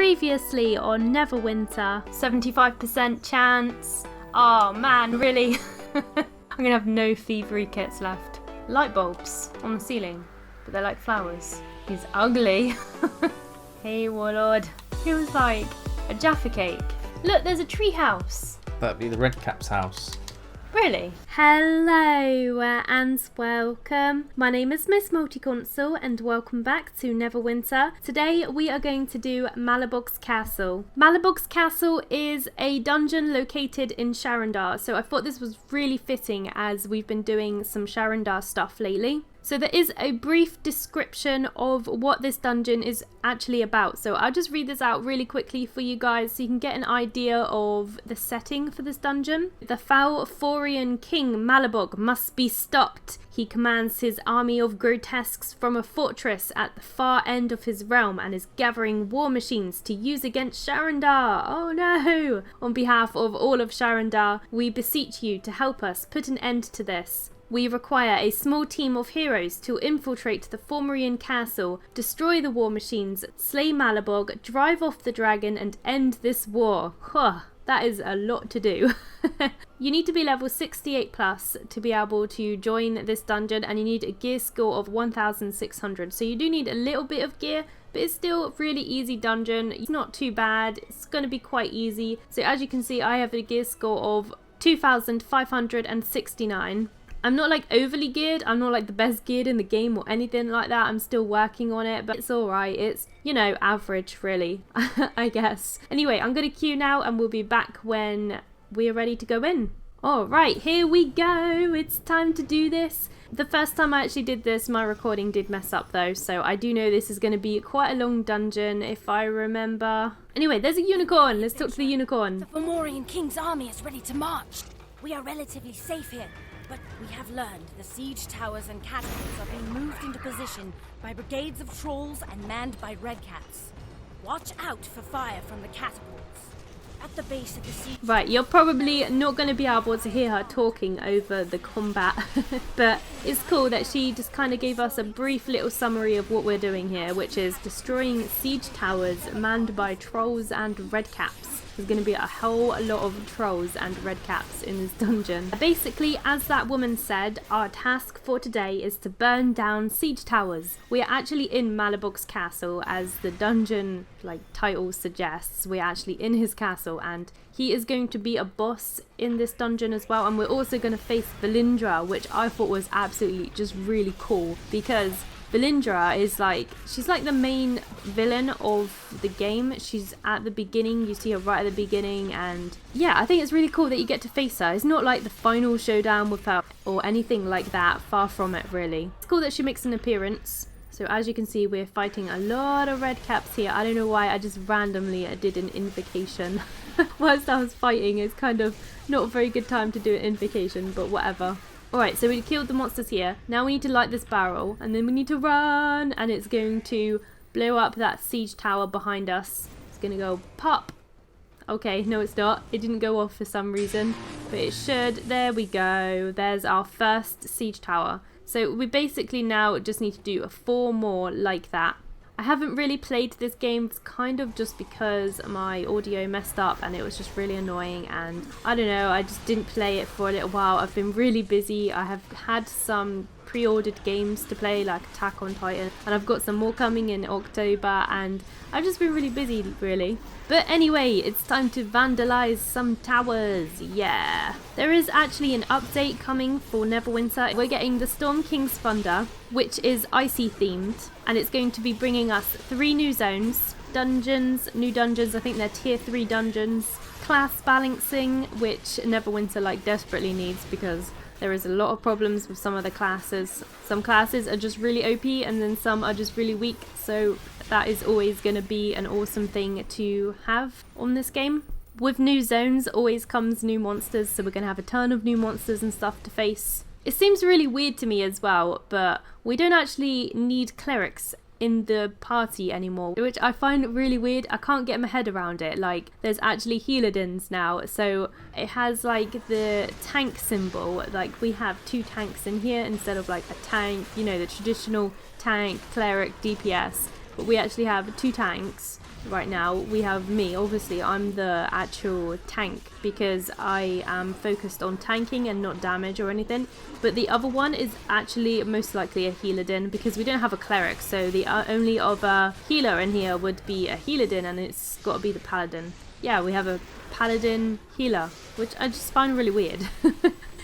Previously on Neverwinter, 75% chance. Oh man, really? I'm gonna have no thievery kits left. Light bulbs on the ceiling, but they're like flowers. He's ugly. Hey Warlord. Feels like a Jaffa cake. Look, there's a tree house. That'd be the Redcap's house. Really? Hello and welcome. My name is Miss Multiconsole and welcome back to Neverwinter. Today we are going to do Malabog's Castle. Malabog's Castle is a dungeon located in Sharandar, so I thought this was really fitting as we've been doing some Sharandar stuff lately. So there is a brief description of what this dungeon is actually about. So I'll just read this out really quickly for you guys so you can get an idea of the setting for this dungeon. The fomorian king Malabog must be stopped. He commands his army of grotesques from a fortress at the far end of his realm and is gathering war machines to use against Sharandar. Oh no! On behalf of all of Sharandar, we beseech you to help us put an end to this. We require a small team of heroes to infiltrate the fomorian castle, destroy the war machines, slay Malabog, drive off the dragon and end this war. Huh, that is a lot to do. You need to be level 68 plus to be able to join this dungeon, and you need a gear score of 1600. So you do need a little bit of gear, but it's still a really easy dungeon. It's not too bad. It's going to be quite easy. So as you can see, I have a gear score of 2569. I'm not like overly geared, I'm not like the best geared in the game or anything like that. I'm still working on it, but it's alright. It's, you know, average really, I guess. Anyway, I'm going to queue now and we'll be back when we are ready to go in. Alright, here we go. It's time to do this. The first time I actually did this, my recording did mess up though, so I do know this is going to be quite a long dungeon if I remember. Anyway, there's a unicorn. Let's talk to the unicorn. The Fomorian King's army is ready to march. We are relatively safe here. But we have learned the siege towers and catapults are being moved into position by brigades of trolls and manned by redcaps. Watch out for fire from the catapults. At the base of the siege... Right, you're probably not going to be able to hear her talking over the combat, but it's cool that she just kind of gave us a brief little summary of what we're doing here, which is destroying siege towers manned by trolls and redcaps. There's going to be a whole lot of trolls and redcaps in this dungeon. Basically, as that woman said, our task for today is to burn down siege towers. We are actually in Malabog's castle, as the dungeon title suggests. We're actually in his castle and he is going to be a boss in this dungeon as well. And we're also going to face Valindra, which I thought was absolutely just really cool because Valindra is she's like the main villain of the game. She's at the beginning, you see her right at the beginning, and yeah, I think it's really cool that you get to face her. It's not like the final showdown with her or anything like that, far from it really. It's cool that she makes an appearance. So as you can see, we're fighting a lot of redcaps here. I don't know why, I just randomly did an invocation whilst I was fighting. It's kind of not a very good time to do an invocation, but whatever. Alright, so we killed the monsters here. Now we need to light this barrel, and then we need to run, and it's going to blow up that siege tower behind us. It's going to go pop. Okay, no it's not. It didn't go off for some reason, but it should. There we go. There's our first siege tower. So we basically now just need to do 4 more like that. I haven't really played this game kind of just because my audio messed up and it was just really annoying, and I don't know, I just didn't play it for a little while. I've been really busy. I have had some pre-ordered games to play like Attack on Titan, and I've got some more coming in October, and I've just been really busy really. But anyway, it's time to vandalize some towers, yeah. There is actually an update coming for Neverwinter. We're getting the Storm King's Thunder, which is icy themed, and it's going to be bringing us 3 new zones, new dungeons, I think they're tier 3 dungeons, class balancing, which Neverwinter desperately needs because there is a lot of problems with some of the classes. Some classes are just really OP and then some are just really weak, so that is always going to be an awesome thing to have on this game. With new zones always comes new monsters, so we're going to have a ton of new monsters and stuff to face. It seems really weird to me as well, but we don't actually need clerics in the party anymore, which I find really weird. I can't get my head around it. There's actually healadins now, so it has the tank symbol. We have 2 tanks in here instead of a tank, you know, the traditional tank, cleric, DPS, but we actually have 2 tanks. right now. We have me, obviously I'm the actual tank because I am focused on tanking and not damage or anything, but the other one is actually most likely a healer-din because we don't have a cleric, so the only other healer in here would be a healer-din, and it's got to be the paladin. Yeah, we have a paladin healer, which I just find really weird.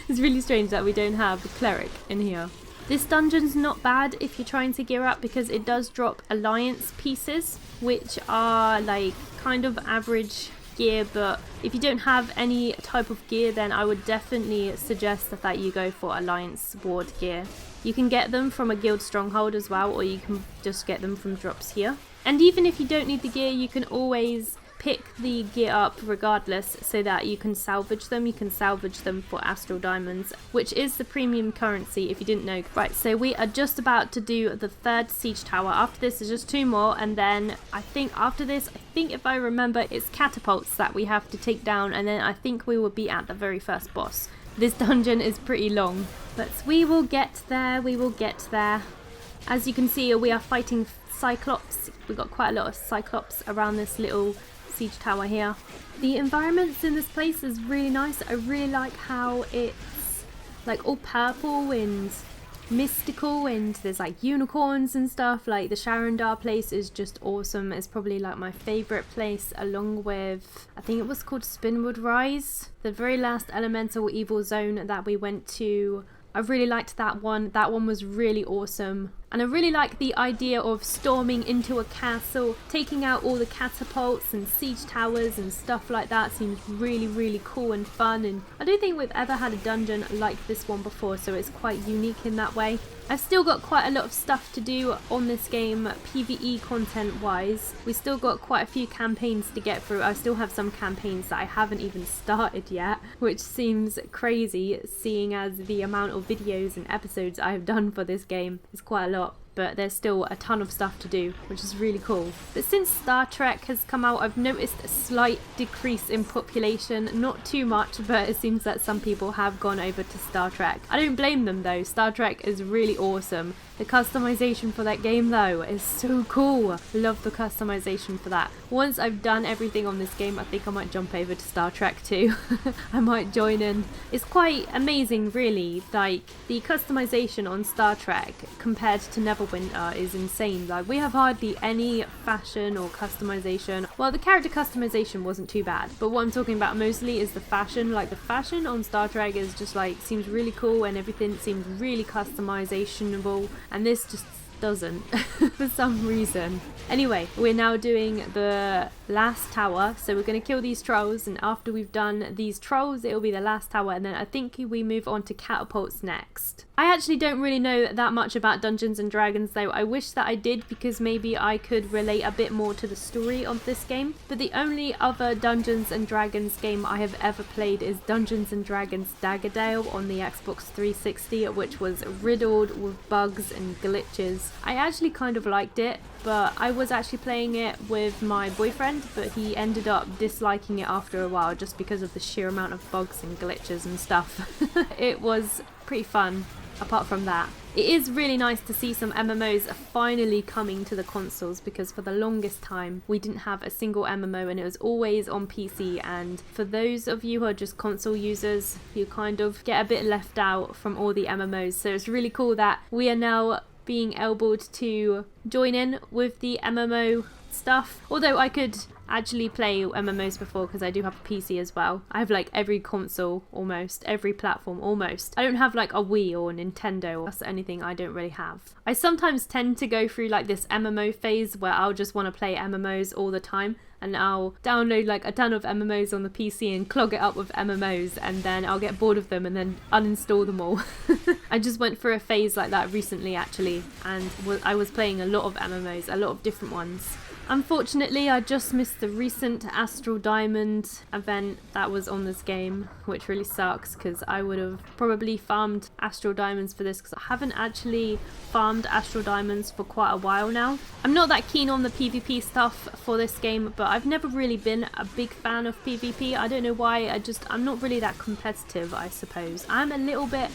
It's really strange that we don't have a cleric in here. This dungeon's not bad if you're trying to gear up because it does drop alliance pieces, which are like kind of average gear, but if you don't have any type of gear, then I would definitely suggest that you go for alliance ward gear. You can get them from a guild stronghold as well, or you can just get them from drops here. And even if you don't need the gear, you can always pick the gear up regardless so that you can salvage them. You can salvage them for astral diamonds, which is the premium currency if you didn't know. Right, so we are just about to do the 3rd siege tower. After this is just 2 more, and then I think after this, I think if I remember, it's catapults that we have to take down, and then I think we will be at the very first boss. This dungeon is pretty long, but we will get there, we will get there. As you can see, we are fighting cyclops. We've got quite a lot of cyclops around this little siege tower here. The environments in this place is really nice. I really like how it's like all purple and mystical, and there's like unicorns and stuff. Like the Sharandar place is just awesome. It's probably like my favorite place, along with, I think it was called Spinwood Rise, the very last elemental evil zone that we went to. I really liked that one. That one was really awesome. And I really like the idea of storming into a castle, taking out all the catapults and siege towers and stuff like that. Seems really, really cool and fun. And I don't think we've ever had a dungeon like this one before, so it's quite unique in that way. I've still got quite a lot of stuff to do on this game, PvE content wise. We've still got quite a few campaigns to get through. I still have some campaigns that I haven't even started yet, which seems crazy seeing as the amount of videos and episodes I have done for this game is quite a lot. But there's still a ton of stuff to do, which is really cool. But since Star Trek has come out, I've noticed a slight decrease in population. Not too much, but it seems that some people have gone over to Star Trek. I don't blame them though. Star Trek is really awesome. The customization for that game though is so cool. Love the customization for that. Once I've done everything on this game, I think I might jump over to Star Trek too. I might join in. It's quite amazing really. Like the customization on Star Trek compared to Neverwinter is insane. Like we have hardly any fashion or customization. Well, the character customization wasn't too bad, but what I'm talking about mostly is the fashion. Like the fashion on Star Trek is just like seems really cool, and everything seems really customizationable, and this just doesn't for some reason. Anyway, we're now doing the last tower, so we're going to kill these trolls, and after we've done these trolls it'll be the last tower, and then I think we move on to catapults next. I actually don't really know that much about Dungeons and Dragons though. I wish that I did, because maybe I could relate a bit more to the story of this game, but the only other Dungeons and Dragons game I have ever played is Dungeons and Dragons Daggerdale on the Xbox 360, which was riddled with bugs and glitches. I actually kind of liked it, but I was actually playing it with my boyfriend, but he ended up disliking it after a while just because of the sheer amount of bugs and glitches and stuff. It was pretty fun apart from that. It is really nice to see some MMOs finally coming to the consoles, because for the longest time we didn't have a single MMO and it was always on PC, and for those of you who are just console users, you kind of get a bit left out from all the MMOs. So it's really cool that we are now being able to join in with the MMO stuff, although I could actually play MMOs before because I do have a PC as well. I have like every console, almost every platform almost. I don't have like a Wii or a Nintendo, that's anything I don't really have. I sometimes tend to go through like this MMO phase where I'll just want to play MMOs all the time, and I'll download like a ton of MMOs on the PC and clog it up with MMOs, and then I'll get bored of them and then uninstall them all. I just went through a phase like that recently actually, and I was playing a lot of MMOs, a lot of different ones. Unfortunately, I just missed the recent Astral Diamond event that was on this game, which really sucks because I would have probably farmed Astral Diamonds for this, because I haven't actually farmed Astral Diamonds for quite a while now. I'm not that keen on the PvP stuff for this game, but I've never really been a big fan of PvP. I don't know why, I'm not really that competitive, I suppose. I'm a little bit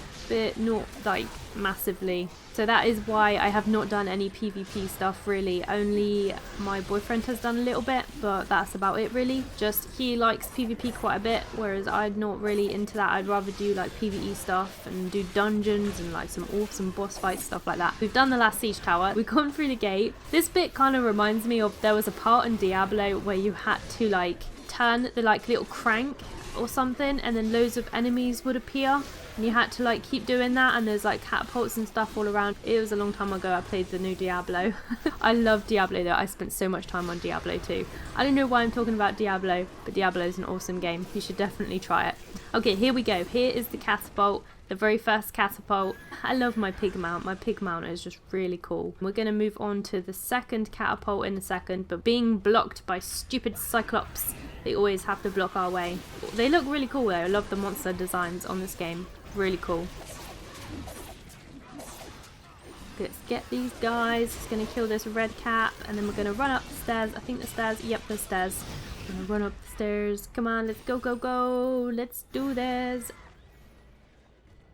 not like massively. So that is why I have not done any PvP stuff really. Only my boyfriend has done a little bit, but that's about it really. Just he likes PvP quite a bit, whereas I'm not really into that. I'd rather do like PvE stuff and do dungeons and like some awesome boss fights, stuff like that. We've done the last siege tower. We've gone through the gate. This bit kind of reminds me of, there was a part in Diablo where you had to like turn the like little crank or something, and then loads of enemies would appear, and you had to like keep doing that, and there's like catapults and stuff all around. It was a long time ago I played the new Diablo. I love Diablo though. I spent so much time on Diablo 2. I don't know why I'm talking about Diablo, but Diablo is an awesome game. You should definitely try it. Okay, here we go. Here is the catapult. The very first catapult. I love my pig mount. My pig mount is just really cool. We're going to move on to the second catapult in a second, but being blocked by stupid cyclops, they always have to block our way. They look really cool though. I love the monster designs on this game. Really cool. Let's get these guys. It's going to kill this red cap, and then we're going to run up the stairs. I think the stairs. Yep, the stairs. We're going to run up the stairs. Come on, let's go, go, go. Let's do this.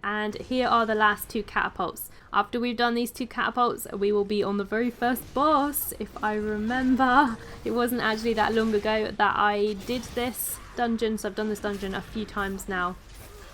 And here are the last two catapults. After we've done these two catapults, we will be on the very first boss, if I remember. It wasn't actually that long ago that I did this dungeon, so I've done this dungeon a few times now.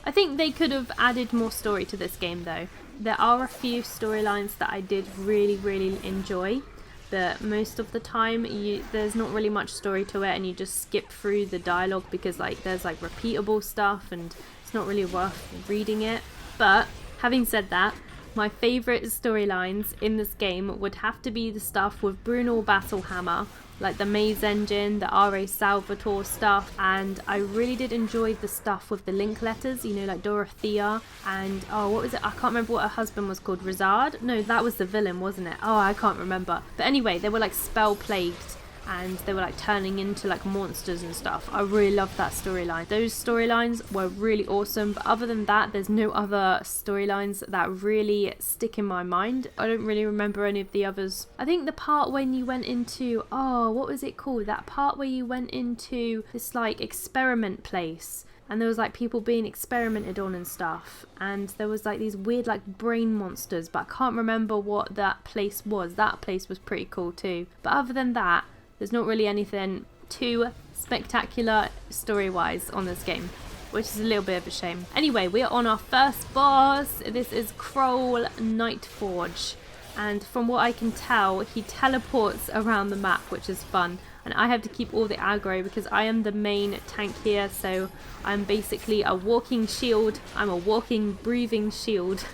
I think they could have added more story to this game though. There are a few storylines that I did really enjoy, but most of the time there's not really much story to it, and you just skip through the dialogue because like there's like repeatable stuff and it's not really worth reading it. But having said that, my favourite storylines in this game would have to be the stuff with Bruno Battlehammer, like the Maze Engine, the R.A. Salvatore stuff, and I really did enjoy the stuff with the link letters, you know, like Dorothea, and oh, what was it? I can't remember what her husband was called. Rizard? No, that was the villain, wasn't it? Oh, I can't remember. But anyway, they were like spell plagued, and they were like turning into like monsters and stuff. I really loved that storyline. Those storylines were really awesome, but other than that, there's no other storylines that really stick in my mind. I don't really remember any of the others. I think the part when you went into, oh, what was it called? That part where you went into this like experiment place, and there was like people being experimented on and stuff, and there was like these weird like brain monsters, but I can't remember what that place was. That place was pretty cool too. But other than that, there's not really anything too spectacular story-wise on this game, which is a little bit of a shame. Anyway, we are on our first boss. This is Kroll Nightforge, and from what I can tell, he teleports around the map, which is fun. And I have to keep all the aggro because I am the main tank here, so I'm basically a walking shield. I'm a walking, breathing shield.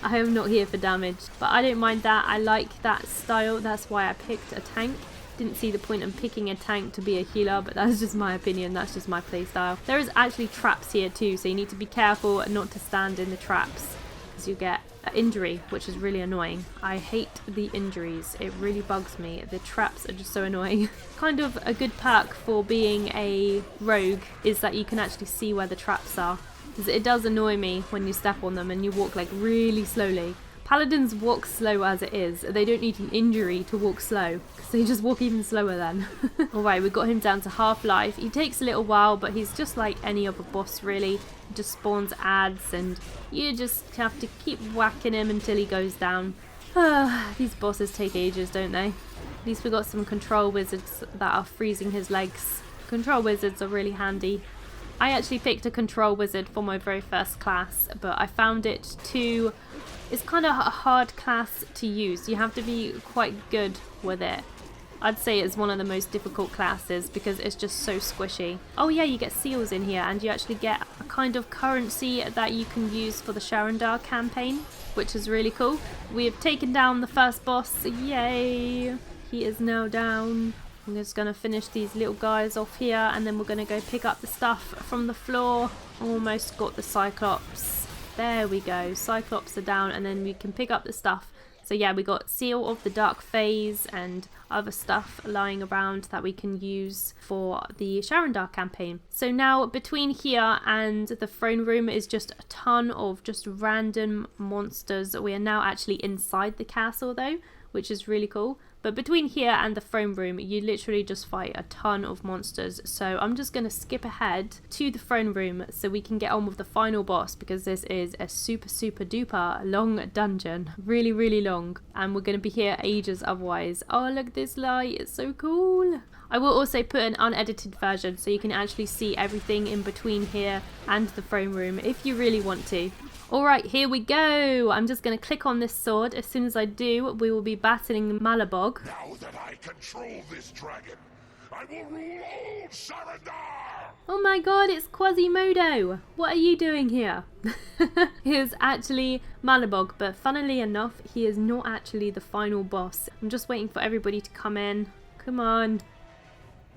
I am not here for damage, but I don't mind that. I like that style. That's why I picked a tank. Didn't see the point in picking a tank to be a healer, but that's just my opinion. That's just my playstyle. There is actually traps here too, so you need to be careful not to stand in the traps, because you get an injury, which is really annoying. I hate the injuries. It really bugs me. The traps are just so annoying. Kind of a good perk for being a rogue is that you can actually see where the traps are, because it does annoy me when you step on them and you walk like really slowly. Paladins walk slow as it is. They don't need an injury to walk slow, because they just walk even slower then. Alright, we got him down to half life. He takes a little while, but he's just like any other boss really. He just spawns ads, and you just have to keep whacking him until he goes down. These bosses take ages, don't they? At least we got some control wizards that are freezing his legs. Control wizards are really handy. I actually picked a control wizard for my very first class, but I found it too... It's kind of a hard class to use. You have to be quite good with it. I'd say it's one of the most difficult classes because it's just so squishy. Oh yeah, you get seals in here, and you actually get a kind of currency that you can use for the Sharandar campaign, which is really cool. We have taken down the first boss. Yay! He is now down. I'm just going to finish these little guys off here, and then we're going to go pick up the stuff from the floor. Almost got the Cyclops. There we go. Cyclops are down, and then we can pick up the stuff. So yeah, we got Seal of the Dark Phase and other stuff lying around that we can use for the Sharandar campaign. So now between here and the throne room is just a ton of just random monsters. We are now actually inside the castle though, which is really cool. But between here and the throne room, you literally just fight a ton of monsters. So I'm just going to skip ahead to the throne room so we can get on with the final boss, because this is a super duper long dungeon. Really, really long. And we're going to be here ages otherwise. Oh, look at this light. It's so cool. I will also put an unedited version so you can actually see everything in between here and the throne room if you really want to. Alright, here we go. I'm just going to click on this sword. As soon as I do, we will be battling Malabog. Now that I control this dragon, I will rule all Sharandar! Oh my god, it's Quasimodo! What are you doing here? He is actually Malabog, but funnily enough, he is not actually the final boss. I'm just waiting for everybody to come in. Come on.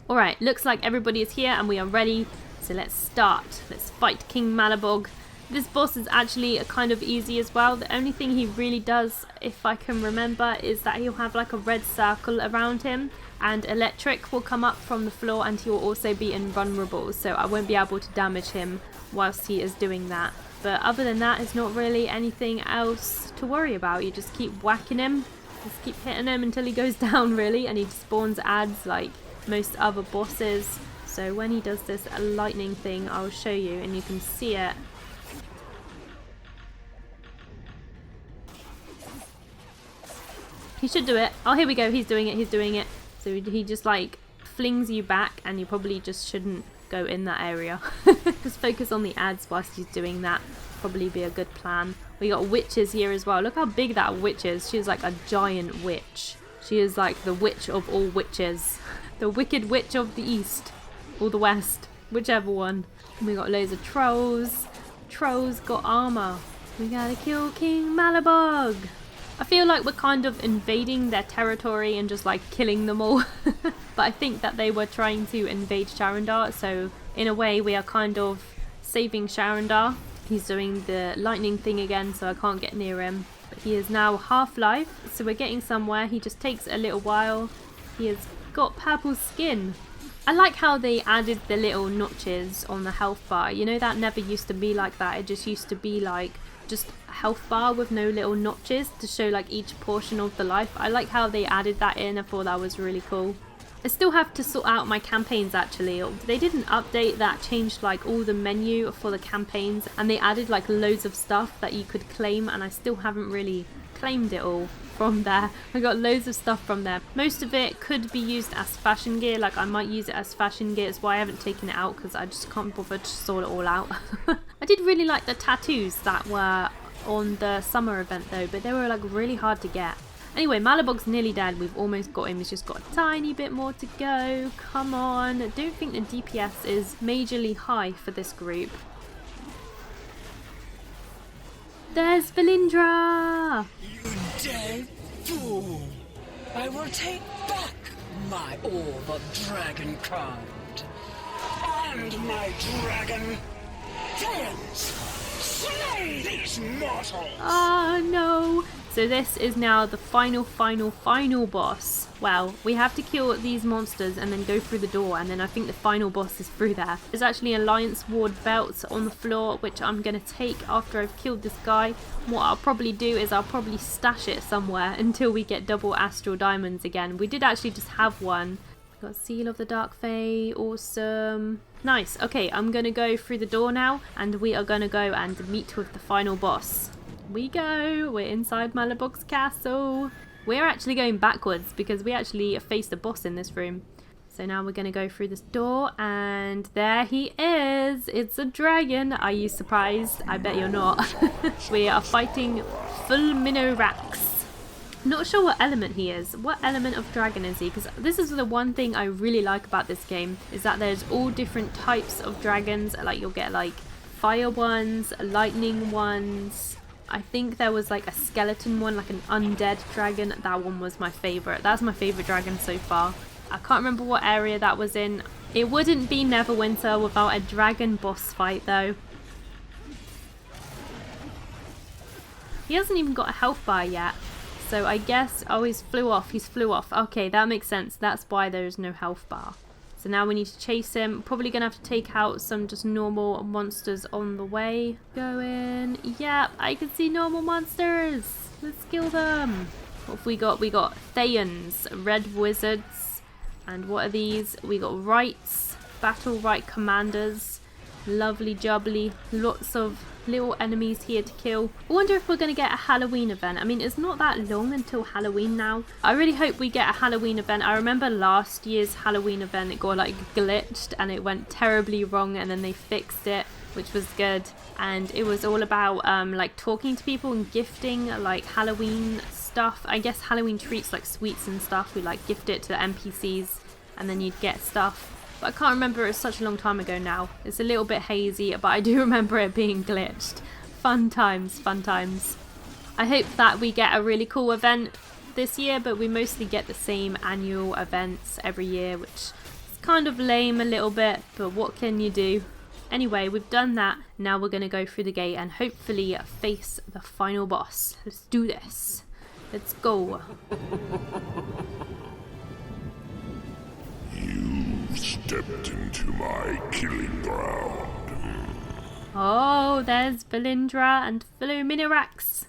Alright, looks like everybody is here and we are ready. So let's start. Let's fight King Malabog. This boss is actually kind of easy as well. The only thing he really does, if I can remember, is that he'll have like a red circle around him and electric will come up from the floor, and he will also be invulnerable, so I won't be able to damage him whilst he is doing that. But other than that, it's not really anything else to worry about. You just keep whacking him, just keep hitting him until he goes down really, and he spawns ads like most other bosses. So when he does this lightning thing, I'll show you and you can see it. He should do it. Oh, here we go. He's doing it. He's doing it. So he just like flings you back, and you probably just shouldn't go in that area. Just focus on the ads whilst he's doing that. Probably be a good plan. We got witches here as well. Look how big that witch is. She's like a giant witch. She is like the witch of all witches. The wicked witch of the east. Or the west. Whichever one. And we got loads of trolls. Trolls got armor. We gotta kill King Malabog. I feel like we're kind of invading their territory and just like killing them all. But I think that they were trying to invade Sharandar, so in a way we are kind of saving Sharandar. He's doing the lightning thing again, so I can't get near him. But he is now half-life, so we're getting somewhere. He just takes a little while. He has got purple skin. I like how they added the little notches on the health bar. You know, that never used to be like that. It just used to be like just a health bar with no little notches to show like each portion of the life. I like how they added that in. I thought that was really cool. I still have to sort out my campaigns actually. They did an update that changed like all the menu for the campaigns, and they added like loads of stuff that you could claim, and I still haven't really claimed it all from there. I got loads of stuff from there. Most of it could be used as fashion gear, like I might use it as fashion gear. It's why I haven't taken it out, because I just can't bother to sort it all out. I did really like the tattoos that were on the summer event though, but they were like really hard to get. Anyway, Malabog's nearly dead. We've almost got him. He's just got a tiny bit more to go. Come on. I don't think the DPS is majorly high for this group. There's Valindra! You dead fool! I will take back my orb of dragon kind. And my dragon. Friends, slay these mortals! Oh no! So this is now the final boss. Well, we have to kill these monsters and then go through the door, and then I think the final boss is through there. There's actually an Alliance Ward belt on the floor, which I'm going to take after I've killed this guy. What I'll probably do is I'll probably stash it somewhere until we get double Astral Diamonds again. We did actually just have one. Got Seal of the Dark Fae, awesome. Nice, okay, I'm going to go through the door now, and we are going to go and meet with the final boss. We go, we're inside Malabog's castle. We're actually going backwards because we actually faced a boss in this room. So now we're going to go through this door, and there he is. It's a dragon. Are you surprised? I bet you're not. We are fighting Fulmninorax. Not sure what element he is. What element of dragon is he? Because this is the one thing I really like about this game, is that there's all different types of dragons. Like you'll get like fire ones, lightning ones. I think there was like a skeleton one, like an undead dragon. That one was my favourite. That's my favourite dragon so far. I can't remember what area that was in. It wouldn't be Neverwinter without a dragon boss fight though. He hasn't even got a health bar yet. So I guess, oh, he's flew off. He's flew off. Okay, that makes sense. That's why there's no health bar. So now we need to chase him. Probably going to have to take out some just normal monsters on the way. Go in. Yep, I can see normal monsters. Let's kill them. What have we got? We got Thayans, red wizards. And what are these? We got rights, battle right commanders. Lovely jubbly. Lots of little enemies here to kill. I wonder if we're going to get a Halloween event. I mean, it's not that long until Halloween now. I really hope we get a Halloween event. I remember last year's Halloween event, it got like glitched and it went terribly wrong, and then they fixed it, which was good. And it was all about like talking to people and gifting like Halloween stuff. I guess Halloween treats like sweets and stuff. We like gift it to the NPCs and then you'd get stuff. But I can't remember, it's such a long time ago now. It's a little bit hazy, but I do remember it being glitched. Fun times, fun times. I hope that we get a really cool event this year, but we mostly get the same annual events every year, which is kind of lame a little bit, but what can you do? Anyway, we've done that. Now we're going to go through the gate and hopefully face the final boss. Let's do this. Let's go. You've stepped into my killing ground. Oh, there's Valindra and Fulmninorax.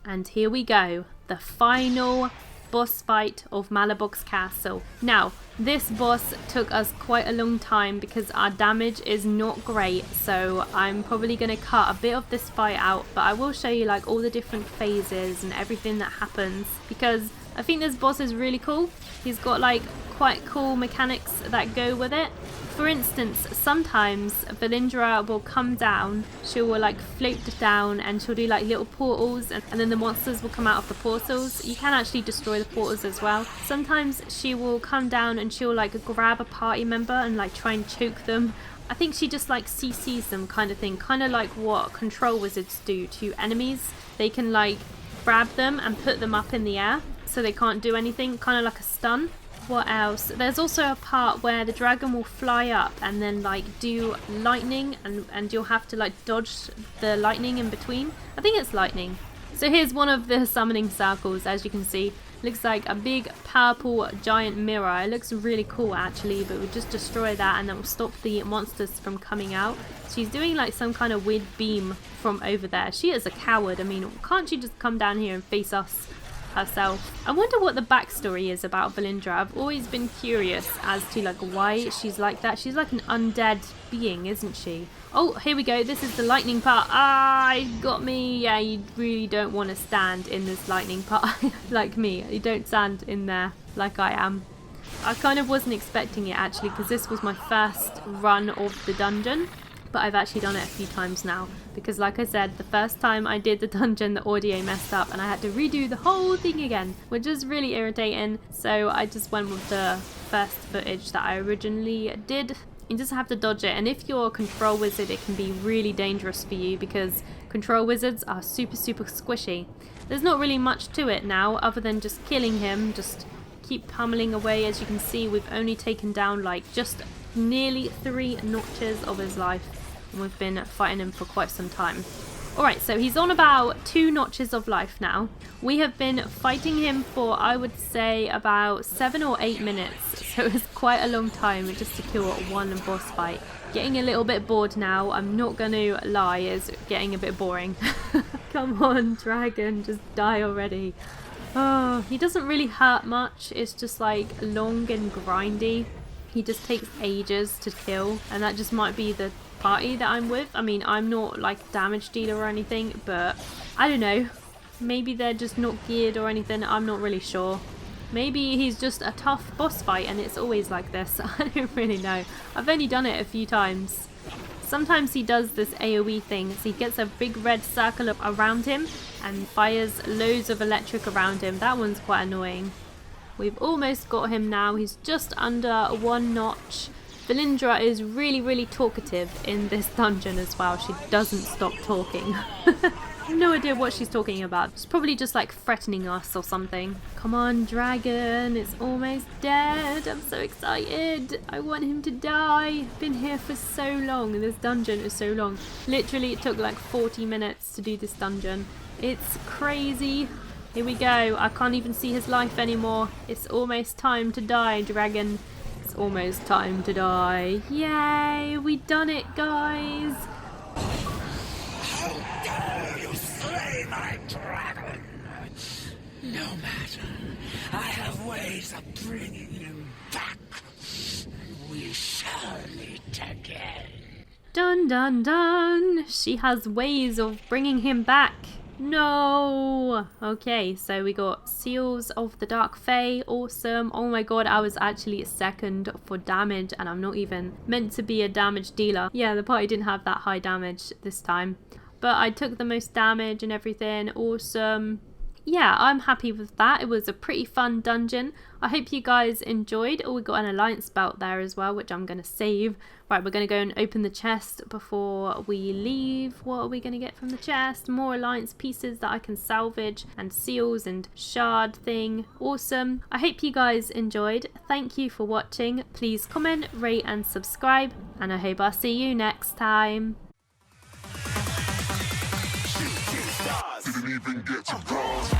And here we go. The final boss fight of Malabog's castle. Now, this boss took us quite a long time because our damage is not great. So I'm probably going to cut a bit of this fight out. But I will show you like all the different phases and everything that happens. Because I think this boss is really cool. He's got like quite cool mechanics that go with it. For instance, sometimes Valindra will come down, she will like float down and she'll do like little portals, and then the monsters will come out of the portals. You can actually destroy the portals as well. Sometimes she will come down and she'll like grab a party member and like try and choke them. I think she just like CCs them kind of thing, kind of like what control wizards do to enemies. They can like grab them and put them up in the air so they can't do anything, kind of like a stun. What else? There's also a part where the dragon will fly up and then like do lightning, and you'll have to like dodge the lightning in between. I think it's lightning. So here's one of the summoning circles, as you can see. Looks like a big purple giant mirror. It looks really cool actually, but we'll just destroy that and that will stop the monsters from coming out. She's doing like some kind of weird beam from over there. She is a coward. I mean, can't she just come down here and face us herself? I wonder what the backstory is about Valindra. I've always been curious as to like why she's like that. She's like an undead being, isn't she? Oh, here we go. This is the lightning part. Ah, it got me. Yeah, you really don't want to stand in this lightning part like me. You don't stand in there like I am. I kind of wasn't expecting it actually, because this was my first run of the dungeon. But I've actually done it a few times now, because like I said, the first time I did the dungeon, the audio messed up and I had to redo the whole thing again, which is really irritating. So I just went with the first footage that I originally did. You just have to dodge it, and if you're a control wizard, it can be really dangerous for you because control wizards are super squishy. There's not really much to it now other than just killing him, just keep pummeling away. As you can see, we've only taken down like just nearly 3 notches of his life. We've been fighting him for quite some time. Alright, so he's on about 2 notches of life now. We have been fighting him for, I would say, about 7 or 8 minutes. So it's quite a long time just to kill one boss fight. Getting a little bit bored now, I'm not going to lie, it's getting a bit boring. Come on, dragon, just die already. Oh, he doesn't really hurt much, it's just like long and grindy. He just takes ages to kill, and that just might be the party that I'm with. I mean, I'm not like damage dealer or anything, but I don't know. Maybe they're just not geared or anything. I'm not really sure. Maybe he's just a tough boss fight and it's always like this. I don't really know. I've only done it a few times. Sometimes he does this AoE thing. So he gets a big red circle around him and fires loads of electric around him. That one's quite annoying. We've almost got him now. He's just under 1 notch. Valindra is really talkative in this dungeon as well. She doesn't stop talking. I have no idea what she's talking about. She's probably just like threatening us or something. Come on, dragon. It's almost dead. I'm so excited. I want him to die. Been here for so long. This dungeon is so long. Literally, it took like 40 minutes to do this dungeon. It's crazy. Here we go. I can't even see his life anymore. It's almost time to die, dragon. It's almost time to die. Yay, we done it, guys. How dare you slay my dragon! No matter. I have ways of bringing him back. We shall meet again. Dun dun dun! She has ways of bringing him back. No! Okay, so we got Seals of the Dark Fae. Awesome. Oh my god, I was actually second for damage, and I'm not even meant to be a damage dealer. Yeah, the party didn't have that high damage this time, but I took the most damage and everything. Awesome. Yeah, I'm happy with that. It was a pretty fun dungeon. I hope you guys enjoyed. Oh, we got an alliance belt there as well, which I'm going to save. Right, we're going to go and open the chest before we leave. What are we going to get from the chest? More alliance pieces that I can salvage, and seals and shard thing. Awesome. I hope you guys enjoyed. Thank you for watching. Please comment, rate and subscribe, and I hope I'll see you next time. Didn't even get to cross.